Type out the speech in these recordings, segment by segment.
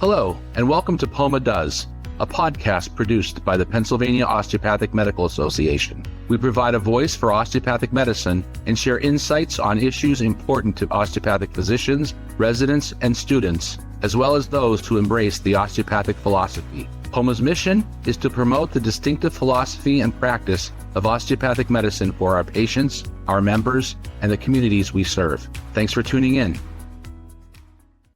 Hello, and welcome to POMA Does, a podcast produced by the Pennsylvania Osteopathic Medical Association. We provide a voice for osteopathic medicine and share insights on issues important to osteopathic physicians, residents, and students, as well as those who embrace the osteopathic philosophy. POMA's mission is to promote the distinctive philosophy and practice of osteopathic medicine for our patients, our members, and the communities we serve. Thanks for tuning in.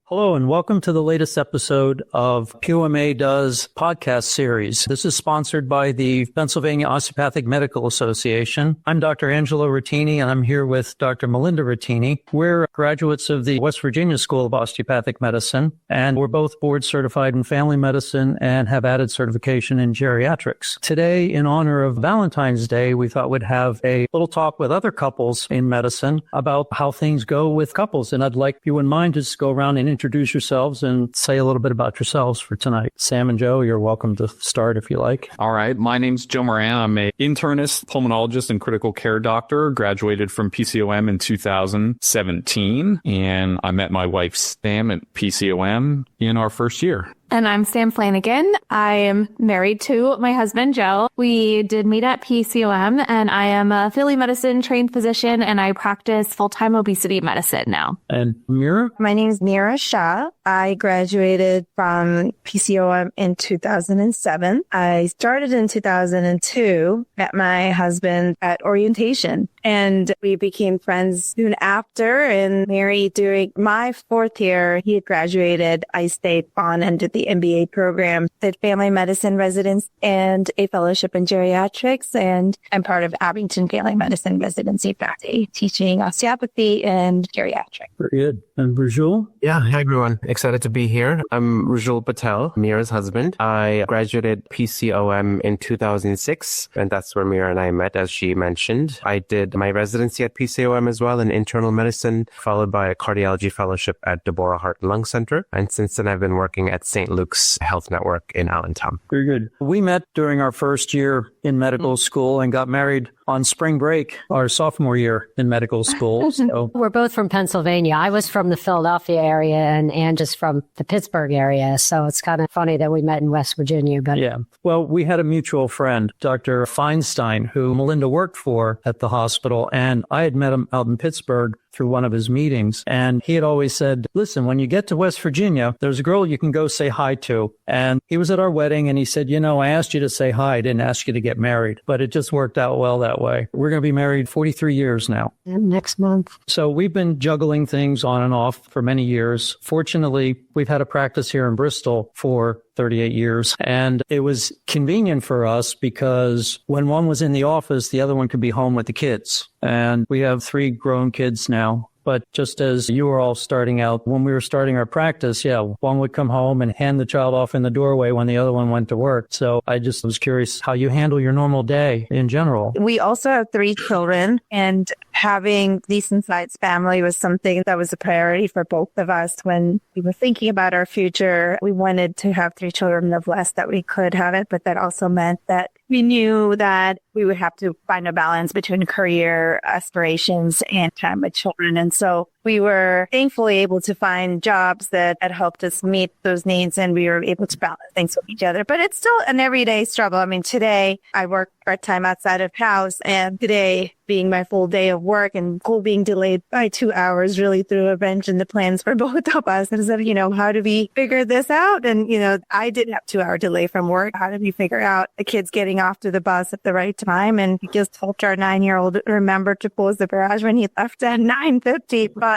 Hello, and welcome to the latest episode of POMA Does podcast series. This is sponsored by the Pennsylvania Osteopathic Medical Association. I'm Dr. Angelo Rattini, and I'm here with Dr. Melinda Rattini. We're graduates of the West Virginia School of Osteopathic Medicine, and we're both board certified in family medicine and have added certification in geriatrics. Today, in honor of Valentine's Day, we thought we'd have a little talk with other couples in medicine about how things go with couples. And I'd like, if you wouldn't mind, just go around and introduce yourselves and say a little bit about yourselves for tonight. Sam and Joe, you're welcome to start if you like. All right. My name's Joe Moran. I'm an internist, pulmonologist, and critical care doctor. Graduated from PCOM in 2017. And I met my wife, Sam, at PCOM in our first year. And I'm Sam Flanagan. I am married to my husband, Joe. We did meet at PCOM, and I am a family medicine trained physician, and I practice full-time obesity medicine now. And Mira? My name is Mira Shah. I graduated from PCOM in 2007. I started in 2002, met my husband at orientation, and we became friends soon after and married during my fourth year. He had graduated. I stayed on and did the MBA program, did family medicine residence and a fellowship in geriatrics, and I'm part of Abington Family Medicine residency faculty, teaching osteopathy and geriatrics. Very good. And Rajul? Yeah, hi everyone. Excited to be here. I'm Rajul Patel, Mira's husband. I graduated PCOM in 2006, and that's where Mira and I met, as she mentioned. I did my residency at PCOM as well in internal medicine, followed by a cardiology fellowship at Deborah Heart and Lung Center. And since then, I've been working at St. Luke's Health Network in Allentown. Very good. We met during our first year in medical school and got married on spring break, our sophomore year in medical school. So we're both from Pennsylvania. I was from the Philadelphia area and just from the Pittsburgh area. So it's kind of funny that we met in West Virginia. But yeah. Well, we had a mutual friend, Dr. Feinstein, who Melinda worked for at the hospital. And I had met him out in Pittsburgh through one of his meetings. And he had always said, listen, when you get to West Virginia, there's a girl you can go say hi to. And he was at our wedding and he said, you know, I asked you to say hi. I didn't ask you to get married, but it just worked out well that way. We're going to be married 43 years now. And next month. So we've been juggling things on and off for many years. Fortunately, we've had a practice here in Bristol for 38 years. And it was convenient for us because when one was in the office, the other one could be home with the kids. And we have 3 grown kids now. But just as you were all starting out, when we were starting our practice, one would come home and hand the child off in the doorway when the other one went to work. So I just was curious how you handle your normal day in general. We also have 3 children, and having decent-sized family was something that was a priority for both of us when we were thinking about our future. We wanted to have 3 children the less that we could have it, but that also meant that we knew that we would have to find a balance between career aspirations and time with children. And so we were thankfully able to find jobs that had helped us meet those needs, and we were able to balance things with each other. But it's still an everyday struggle. I mean, today I work part-time outside of house, and today being my full day of work and school being delayed by 2 hours really threw a wrench in the plans for both of us. And said, how do we figure this out? And, I did have 2-hour delay from work. How did we figure out the kids getting off to the bus at the right time? And we just helped our 9-year-old remember to close the garage when he left at 9:50. But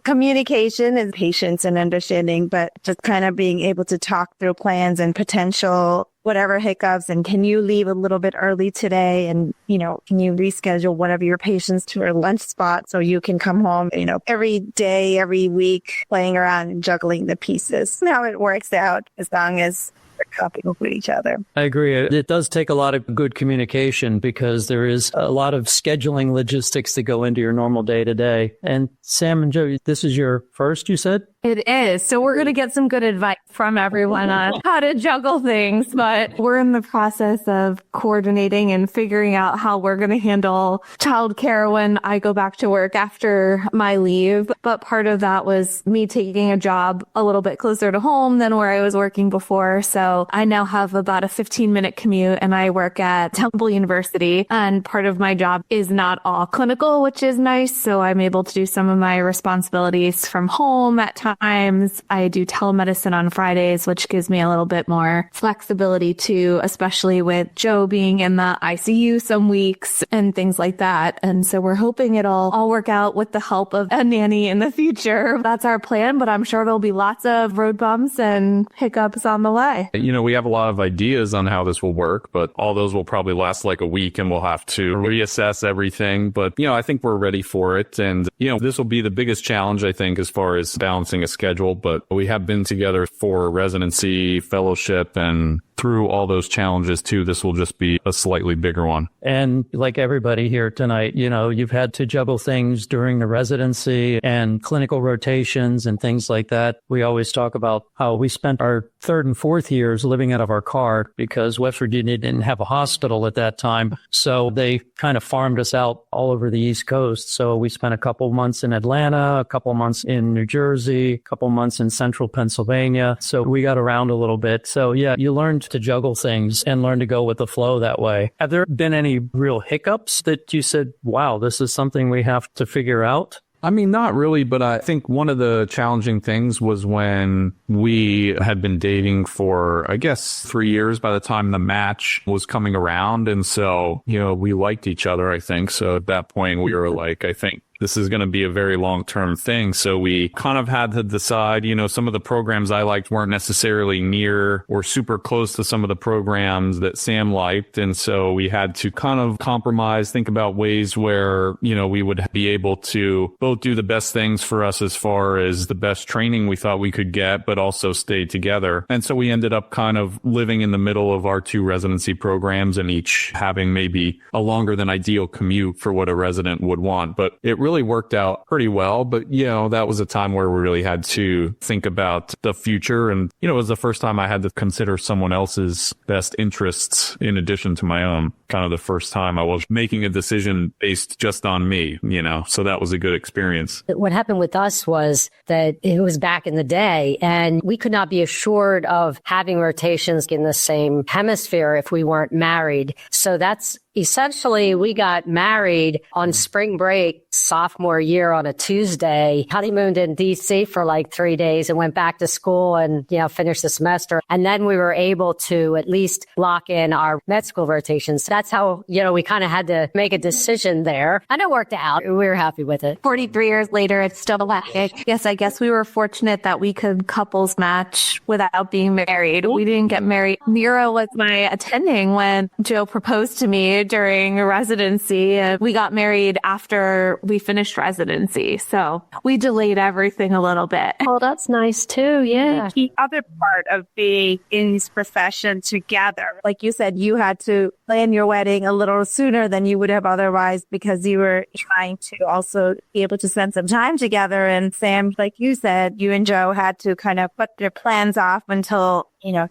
communication and patience and understanding, but just kind of being able to talk through plans and potential whatever hiccups. And can you leave a little bit early today? And, can you reschedule one of your patients to a lunch spot so you can come home, every day, every week, playing around and juggling the pieces. Now it works out as long as copying with each other. I agree. It does take a lot of good communication because there is a lot of scheduling logistics that go into your normal day to day. And Sam and Joe, this is your first, you said? It is. So we're going to get some good advice from everyone on how to juggle things, but we're in the process of coordinating and figuring out how we're going to handle childcare when I go back to work after my leave. But part of that was me taking a job a little bit closer to home than where I was working before. So I now have about a 15-minute commute and I work at Temple University, and part of my job is not all clinical, which is nice. So I'm able to do some of my responsibilities from home at times. I do telemedicine on Fridays, which gives me a little bit more flexibility too, especially with Joe being in the ICU some weeks and things like that. And so we're hoping it'll all work out with the help of a nanny in the future. That's our plan, but I'm sure there'll be lots of road bumps and hiccups on the way. We have a lot of ideas on how this will work, but all those will probably last like a week and we'll have to reassess everything. But, I think we're ready for it. And, this will be the biggest challenge, I think, as far as balancing a schedule. But we have been together for residency, fellowship, and through all those challenges too, this will just be a slightly bigger one. And like everybody here tonight, you've had to juggle things during the residency and clinical rotations and things like that. We always talk about how we spent our third and fourth years living out of our car because West Virginia didn't have a hospital at that time. So they kind of farmed us out all over the East Coast. So we spent a couple months in Atlanta, a couple months in New Jersey, a couple months in central Pennsylvania. So we got around a little bit. So yeah, you learned to juggle things and learn to go with the flow that way. Have there been any real hiccups that you said, wow, this is something we have to figure out? Not really, but I think one of the challenging things was when we had been dating for, I guess, 3 years by the time the match was coming around. And so, we liked each other, I think. So at that point, we were like, I think this is going to be a very long-term thing. So we kind of had to decide, some of the programs I liked weren't necessarily near or super close to some of the programs that Sam liked. And so we had to kind of compromise, think about ways where, we would be able to both do the best things for us as far as the best training we thought we could get, but also stay together. And so we ended up kind of living in the middle of our two residency programs and each having maybe a longer than ideal commute for what a resident would want. But it really worked out pretty well. But, that was a time where we really had to think about the future. And, it was the first time I had to consider someone else's best interests in addition to my own. Kind of the first time I was making a decision based just on me, so that was a good experience. What happened with us was that it was back in the day and we could not be assured of having rotations in the same hemisphere if we weren't married. So that's essentially, we got married on spring break sophomore year on a Tuesday, honeymooned in DC for like 3 days and went back to school and, finished the semester. And then we were able to at least lock in our med school rotations. That's how, we kind of had to make a decision there. And it worked out. We were happy with it. 43 years later, it's still electric. Yes, I guess we were fortunate that we could couples match without being married. We didn't get married. Mira was my attending when Joe proposed to me during residency. And we got married after we finished residency. So we delayed everything a little bit. Oh, that's nice too. Yeah. The other part of being in this profession together, like you said, you had to plan your wedding a little sooner than you would have otherwise because you were trying to also be able to spend some time together. And Sam, like you said, you and Joe had to kind of put their plans off until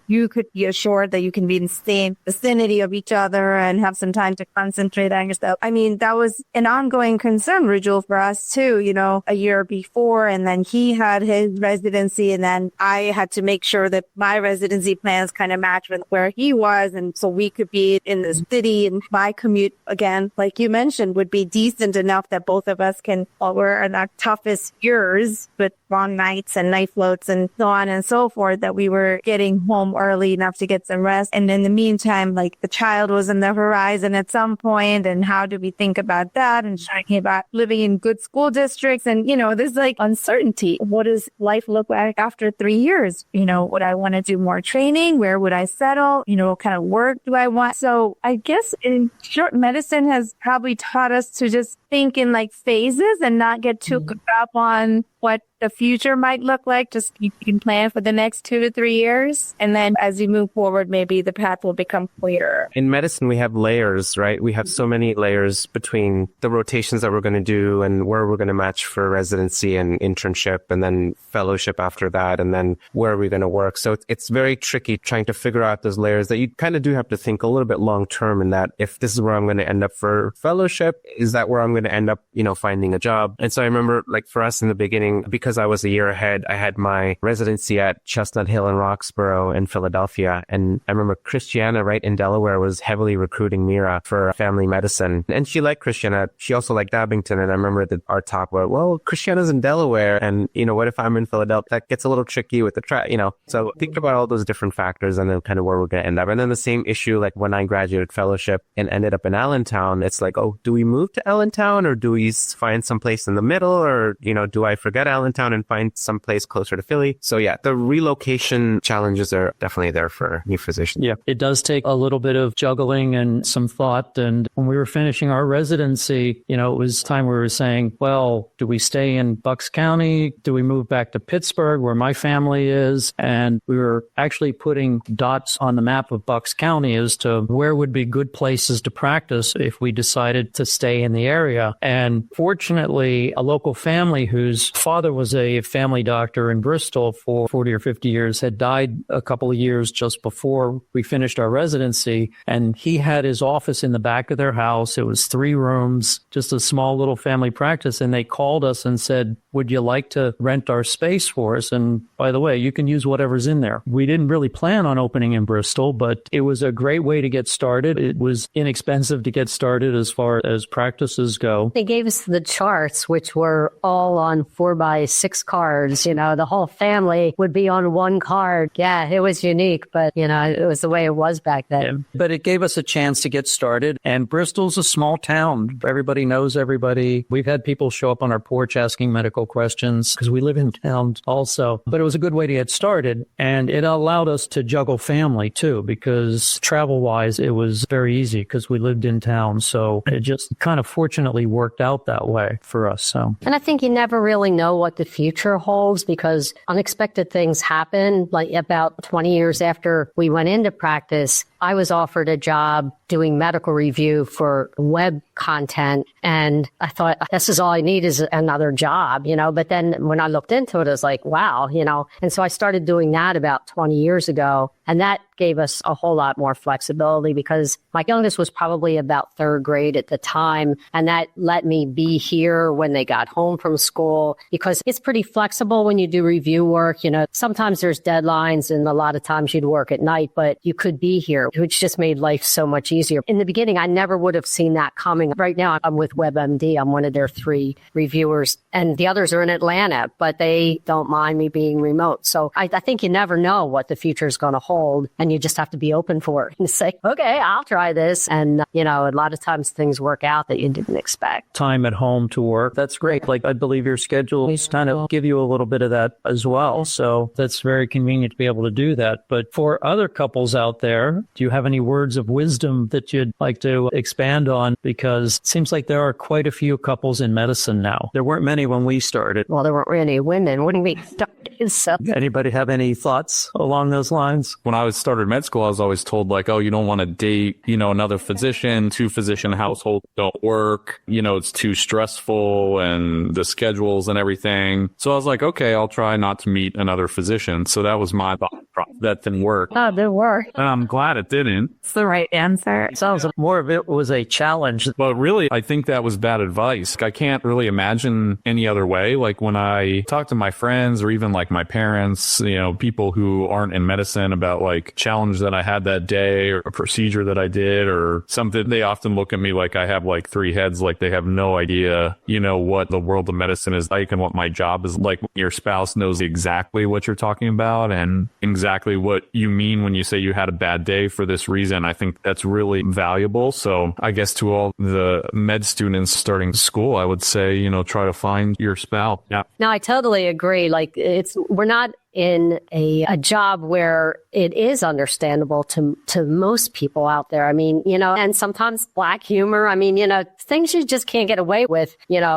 you could be assured that you can be in the same vicinity of each other and have some time to concentrate on yourself. That was an ongoing concern, Rujul, for us too, a year before. And then he had his residency and then I had to make sure that my residency plans kind of matched with where he was. And so we could be in the city and my commute, again, like you mentioned, would be decent enough that both of us can, while we're in our toughest years with long nights and night floats and so on and so forth, that we were getting home early enough to get some rest. And in the meantime, like the child was on the horizon at some point, and how do we think about that? And talking about living in good school districts and, there's like uncertainty. What does life look like after 3 years? Would I want to do more training? Where would I settle? What kind of work do I want? So I guess in short, medicine has probably taught us to just think in like phases and not get too caught up on what the future might look like. Just you can plan for the next 2 to 3 years. And then as you move forward, maybe the path will become clearer. In medicine, we have layers, right? We have so many layers between the rotations that we're going to do and where we're going to match for residency and internship and then fellowship after that. And then where are we going to work? So it's very tricky trying to figure out those layers that you kind of do have to think a little bit long term in that if this is where I'm going to end up for fellowship, is that where I'm going to end up, finding a job? And so I remember like for us in the beginning, because I was a year ahead, I had my residency at Chestnut Hill in Roxborough in Philadelphia. And I remember Christiana, right in Delaware, was heavily recruiting Mira for family medicine. And she liked Christiana. She also liked Abington. And I remember that our talk about, well, Christiana's in Delaware. And, what if I'm in Philadelphia? That gets a little tricky with the So think about all those different factors and then kind of where we're going to end up. And then the same issue, like when I graduated fellowship and ended up in Allentown, it's like, oh, do we move to Allentown or do we find some place in the middle? Or, do I forget Allentown and find some place closer to Philly? So yeah, the relocation challenges are definitely there for new physicians. Yeah, it does take a little bit of juggling and some thought. And when we were finishing our residency, it was time we were saying, well, do we stay in Bucks County? Do we move back to Pittsburgh where my family is? And we were actually putting dots on the map of Bucks County as to where would be good places to practice if we decided to stay in the area. And fortunately, a local family whose father was a family doctor in Bristol for 40 or 50 years had died a couple of years just before we finished our residency. And he had his office in the back of their house. It was 3 rooms, just a small little family practice. And they called us and said, would you like to rent our space for us? And by the way, you can use whatever's in there. We didn't really plan on opening in Bristol, but it was a great way to get started. It was inexpensive to get started as far as practices go. They gave us the charts, which were all on 4x6 cards. The whole family would be on one card. Yeah, it was unique, but it was the way it was back then. Yeah. But it gave us a chance to get started. And Bristol's a small town. Everybody knows everybody. We've had people show up on our porch asking medical questions because we live in town also. But it was a good way to get started. And it allowed us to juggle family too, because travel-wise, it was very easy because we lived in town. So it just kind of fortunately worked out that way for us. So. And I think you never really know what the future holds because unexpected things happen. Like about 20 years after we went into practice, I was offered a job doing medical review for web content. And I thought, this is all I need is another job, but then when I looked into it, I was like, wow, and so I started doing that about 20 years ago. And that gave us a whole lot more flexibility because my youngest was probably about 3rd grade at the time. And that let me be here when they got home from school because it's pretty flexible when you do review work. Sometimes there's deadlines and a lot of times you'd work at night, but you could be here, which just made life so much easier. In the beginning, I never would have seen that coming. Right now, I'm with WebMD. I'm one of their 3 reviewers and the others are in Atlanta, but they don't mind me being remote. So I think you never know what the future is going to hold. And you just have to be open for it and say, okay, I'll try this. And, a lot of times things work out that you didn't expect. Time at home to work. That's great. Like, I believe your schedules kind of give you a little bit of that as well. So that's very convenient to be able to do that. But for other couples out there, do you have any words of wisdom that you'd like to expand on? Because it seems like there are quite a few couples in medicine now. There weren't many when we started. Well, there weren't any women when we started. So. Anybody have any thoughts along those lines? When I started med school, I was always told like, oh, you don't want to date, another physician, 2-physician households don't work. It's too stressful and the schedules and everything. So I was like, okay, I'll try not to meet another physician. So that was my thought. That didn't work. Oh, it didn't work. And I'm glad it didn't. It's the right answer. Sounds more of it was a challenge. But really, I think that was bad advice. I can't really imagine any other way. Like when I talk to my friends or even like my parents, people who aren't in medicine about like challenge that I had that day or a procedure that I did or something, they often look at me like I have like 3 heads, like they have no idea, what the world of medicine is like and what my job is like. Your spouse knows exactly what you're talking about and exactly what you mean when you say you had a bad day for this reason. I think that's really valuable. So I guess to all the med students starting school, I would say, try to find your spouse. Yeah. No, I totally agree. Like we're not in a job where it is understandable to most people out there. I mean, and sometimes Black humor. I mean, things you just can't get away with,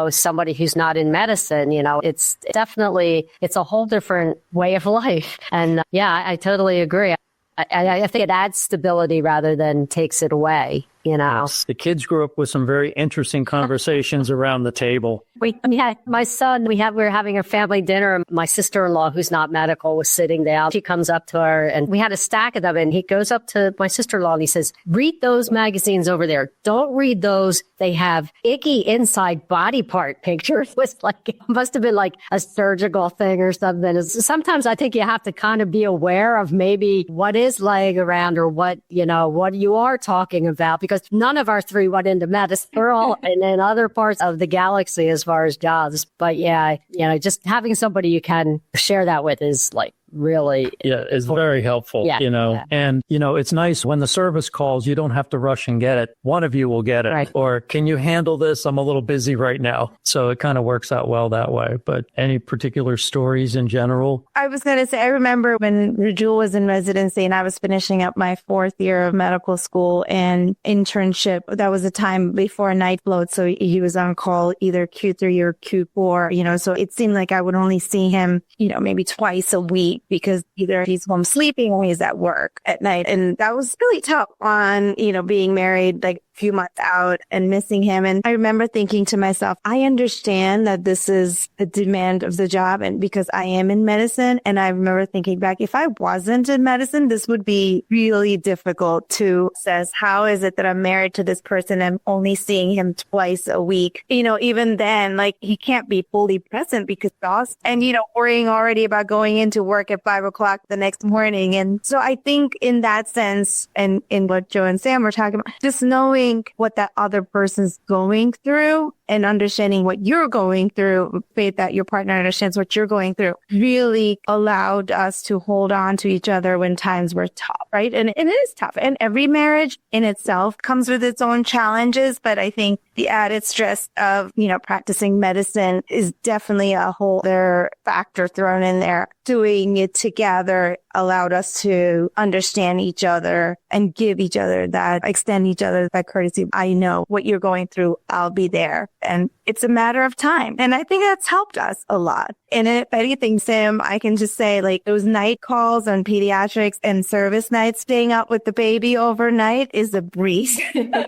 somebody who's not in medicine, it's definitely, it's a whole different way of life. And I totally agree. I think it adds stability rather than takes it away. The kids grew up with some very interesting conversations around the table. My son, we were having a family dinner, and my sister-in-law, who's not medical, was sitting down. She comes up to her, and we had a stack of them, and he goes up to my sister-in-law and he says, read those magazines over there. Don't read those. They have icky inside body part pictures. It must have been like a surgical thing or something. Sometimes I think you have to kind of be aware of maybe what is laying around or what you are talking about, because none of our three went into medicine. We're all in other parts of the galaxy as far as jobs. But just having somebody you can share that with is really is very helpful. And it's nice when the service calls, you don't have to rush and get it. One of you will get it. Right. Or can you handle this? I'm a little busy right now. So it kind of works out well that way. But any particular stories in general? I was going to say, I remember when Rajul was in residency and I was finishing up my 4th year of medical school and internship. That was a time before night float. So he was on call either Q3 or Q4, so it seemed like I would only see him, maybe twice a week, because either he's home sleeping or he's at work at night. And that was really tough on, being married, few months out and missing him. And I remember thinking to myself, I understand that this is the demand of the job, and because I am in medicine. And I remember thinking back, if I wasn't in medicine, this would be really difficult to assess. How is it that I'm married to this person and only seeing him twice a week? Even then, he can't be fully present because boss and, worrying already about going into work at 5:00 the next morning. And so I think in that sense, and in what Joe and Sam were talking about, just knowing what that other person's going through and understanding what you're going through, faith that your partner understands what you're going through, really allowed us to hold on to each other when times were tough, right? And it is tough. And every marriage in itself comes with its own challenges. But I think the added stress of, practicing medicine is definitely a whole other factor thrown in there. Doing it together allowed us to understand each other and give each other that, extend each other that courtesy. I know what you're going through. I'll be there. And it's a matter of time. And I think that's helped us a lot. And if anything, Sam, I can just say those night calls on pediatrics and service nights, staying up with the baby overnight is a breeze.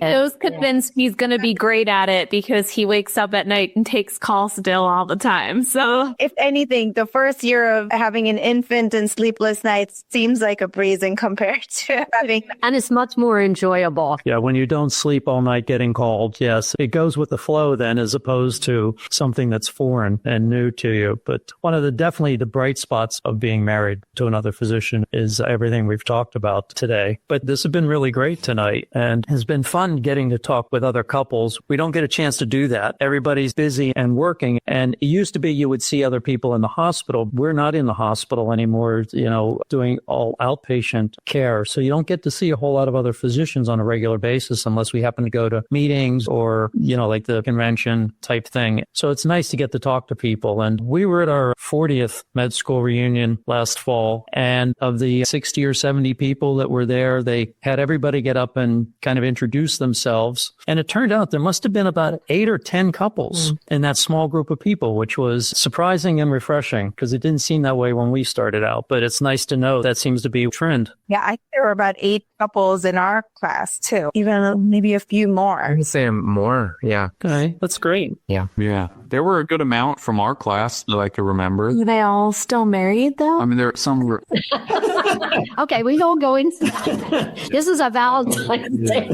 Joe's convinced he's going to be great at it because he wakes up at night and takes calls still all the time. So if anything, the first year of having an infant and sleepless nights seems like a breeze in compared to having. And it's much more enjoyable. Yeah, when you don't sleep all night getting called, yes, it goes with the flow then, as opposed to something that's foreign and new to you. But one of definitely the bright spots of being married to another physician is everything we've talked about today. But this has been really great tonight and has been fun getting to talk with other couples. We don't get a chance to do that. Everybody's busy and working. And it used to be you would see other people in the hospital. We're not in the hospital anymore, doing all outpatient care. So you don't get to see a whole lot of other physicians on a regular basis unless we happen to go to meetings or, like the convention type thing. So it's nice to get to talk to people. And we were at our 40th med school reunion last fall. And of the 60 or 70 people that were there, they had everybody get up and kind of introduce themselves. And it turned out there must have been about 8 or 10 couples in that small group of people, which was surprising and refreshing because it didn't seem that way when we started out. But it's nice to know that seems to be a trend. Yeah, I think there were about 8 couples in our class too, even maybe a few more. I would say more. Yeah. Okay, that's great. Yeah. Yeah. There were a good amount from our class that I could remember. Are they all still married though? I mean, there some were. Okay, we don't go into this is a Valentine's Day.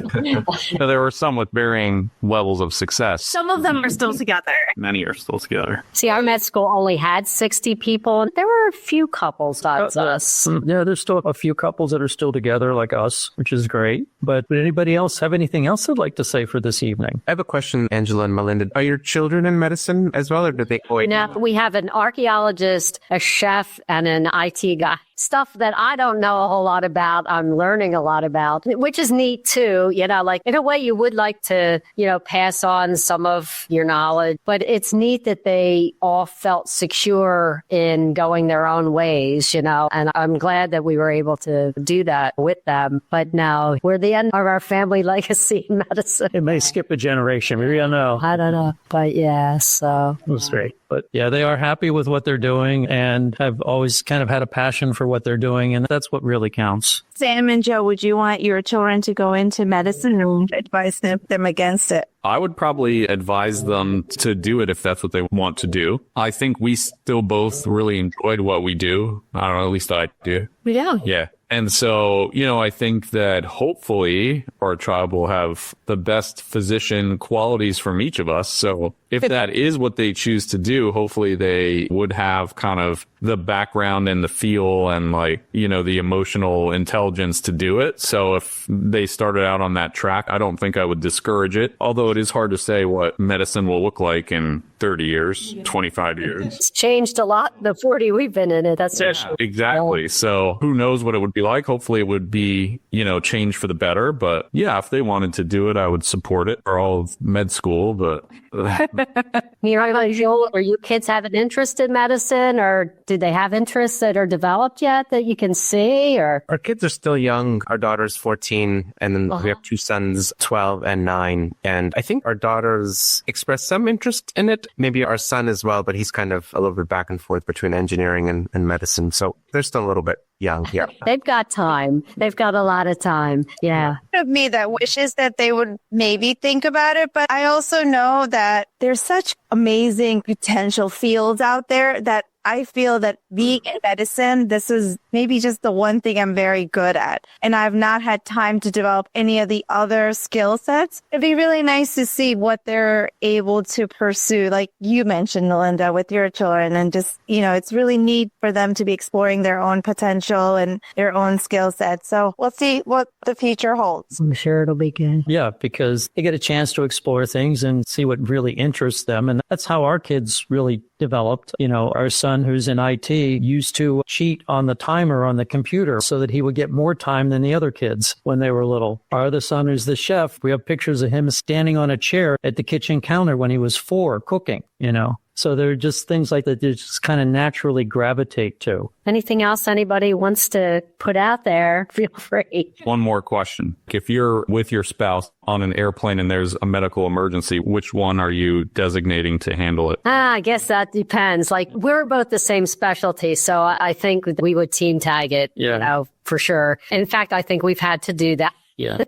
There were some with varying levels of success. Some of them are still together. Many are still together. See, our med school only had 60 people. There were a few couples, that's us. Yeah, there's still a few couples that are still together like us, which is great. But would anybody else have anything else they'd like to say for this evening? I have a question, Angela and Melinda. Are your children in medicine as well, or do they go? No, we have an archaeologist, a chef, and an IT guy. stuff that I don't know a whole lot about. I'm learning a lot about, which is neat too. Like in a way you would like to, pass on some of your knowledge, but it's neat that they all felt secure in going their own ways, and I'm glad that we were able to do that with them. But now we're the end of our family legacy in medicine. It may skip a generation. We don't know. I don't know. But yeah, so. That's great. But yeah, they are happy with what they're doing and have always kind of had a passion for what they're doing. And that's what really counts. Sam and Joe, would you want your children to go into medicine or advise them against it? I would probably advise them to do it if that's what they want to do. I think we still both really enjoyed what we do. I don't know, at least I do. Yeah. Yeah. And so, I think that hopefully our child will have the best physician qualities from each of us. So if that is what they choose to do, hopefully they would have kind of the background and the feel and the emotional intelligence to do it. So if they started out on that track, I don't think I would discourage it. Although it is hard to say what medicine will look like in 30 years, 25 years. It's changed a lot in the 40 we've been in it. That's for sure. Exactly. So who knows what it would be like? Hopefully it would be, change for the better. But yeah, if they wanted to do it, I would support it for all of med school. But Joel, or you kids have an interest in medicine, or do they have interests that are developed yet that you can see? Or Our kids are still young. Our daughter's 14, and then we have two sons, 12 and 9. And I think our daughters expressed some interest in it. Maybe our son as well, but he's kind of a little bit back and forth between engineering and medicine. So they're still a little bit young. Yeah. They've got time. They've got a lot of time. Yeah. Of me that wishes that they would maybe think about it, but I also know that there's such amazing potential fields out there that I feel that being in medicine, this is maybe just the one thing I'm very good at. And I've not had time to develop any of the other skill sets. It'd be really nice to see what they're able to pursue, like you mentioned, Melinda, with your children. And just, it's really neat for them to be exploring their own potential and their own skill sets. So we'll see what the future holds. I'm sure it'll be good. Yeah, because they get a chance to explore things and see what really interests them. And that's how our kids really developed. Our son, who's in IT, used to cheat on the timer on the computer so that he would get more time than the other kids when they were little. Our other son, who's the chef, we have pictures of him standing on a chair at the kitchen counter when he was 4 cooking, So there are just things like that they just kind of naturally gravitate to. Anything else anybody wants to put out there, feel free. One more question. If you're with your spouse on an airplane and there's a medical emergency, which one are you designating to handle it? I guess that depends. We're both the same specialty, so I think we would team tag it, for sure. In fact, I think we've had to do that. Yeah.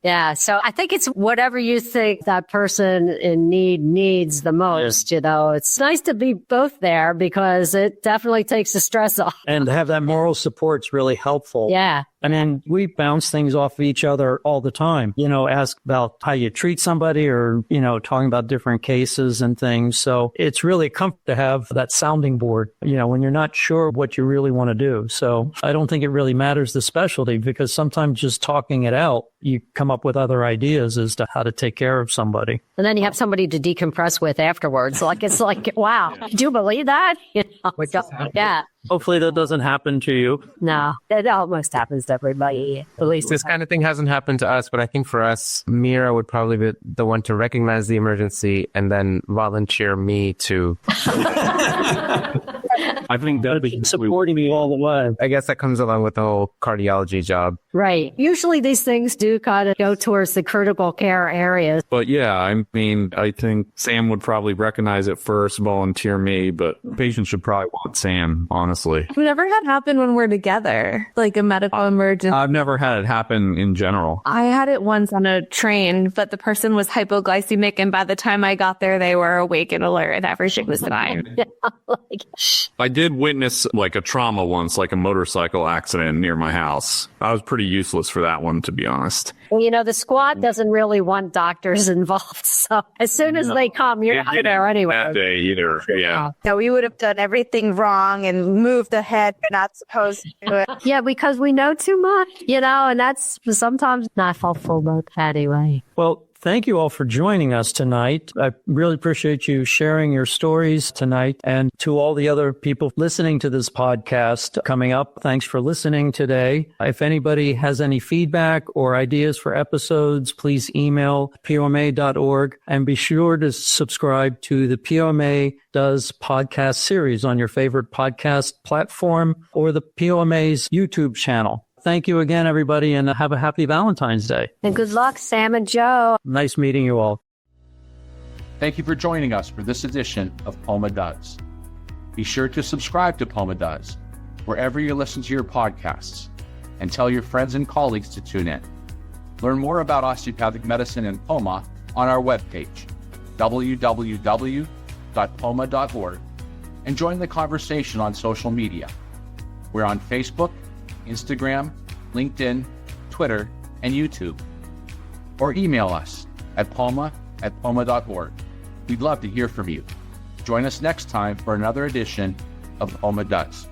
Yeah. So I think it's whatever you think that person in need needs the most, It's nice to be both there because it definitely takes the stress off. And to have that moral support's really helpful. Yeah. I mean, we bounce things off of each other all the time, ask about how you treat somebody or, talking about different cases and things. So it's really a comfort to have that sounding board, when you're not sure what you really want to do. So I don't think it really matters the specialty because sometimes just talking it out, you come up with other ideas as to how to take care of somebody. And then you have somebody to decompress with afterwards. It's like, wow, do you believe that? Yeah. Hopefully that doesn't happen to you. No, it almost happens to everybody. At least this kind of thing hasn't happened to us, but I think for us, Mira would probably be the one to recognize the emergency and then volunteer me to. I think that'd be supporting me all the way. I guess that comes along with the whole cardiology job. Right. Usually these things do kind of go towards the critical care areas. But yeah, I think Sam would probably recognize it first, volunteer me, but patients should probably want Sam, honestly. We've never had happen when we're together, like a medical emergency. I've never had it happen in general. I had it once on a train, but the person was hypoglycemic, and by the time I got there, they were awake and alert, and everything was fine. I did witness a trauma once, a motorcycle accident near my house. I was pretty useless for that one, to be honest. Well, the squad doesn't really want doctors involved. So as soon as they come, you're not there anyway. That day either. Yeah. No, we would have done everything wrong and moved ahead. You're not supposed to do it. Yeah, because we know too much, and that's sometimes not helpful, but anyway. Well, Thank you all for joining us tonight. I really appreciate you sharing your stories tonight. And to all the other people listening to this podcast coming up, thanks for listening today. If anybody has any feedback or ideas for episodes, please email POMA.org and be sure to subscribe to the POMA Does podcast series on your favorite podcast platform or the POMA's YouTube channel. Thank you again, everybody, and have a happy Valentine's Day. And good luck, Sam and Joe. Nice meeting you all. Thank you for joining us for this edition of POMA Does. Be sure to subscribe to POMA Does wherever you listen to your podcasts and tell your friends and colleagues to tune in. Learn more about osteopathic medicine and POMA on our webpage, www.poma.org, and join the conversation on social media. We're on Facebook, Instagram, LinkedIn, Twitter, and YouTube. Or email us at poma@poma.org. We'd love to hear from you. Join us next time for another edition of POMA Does.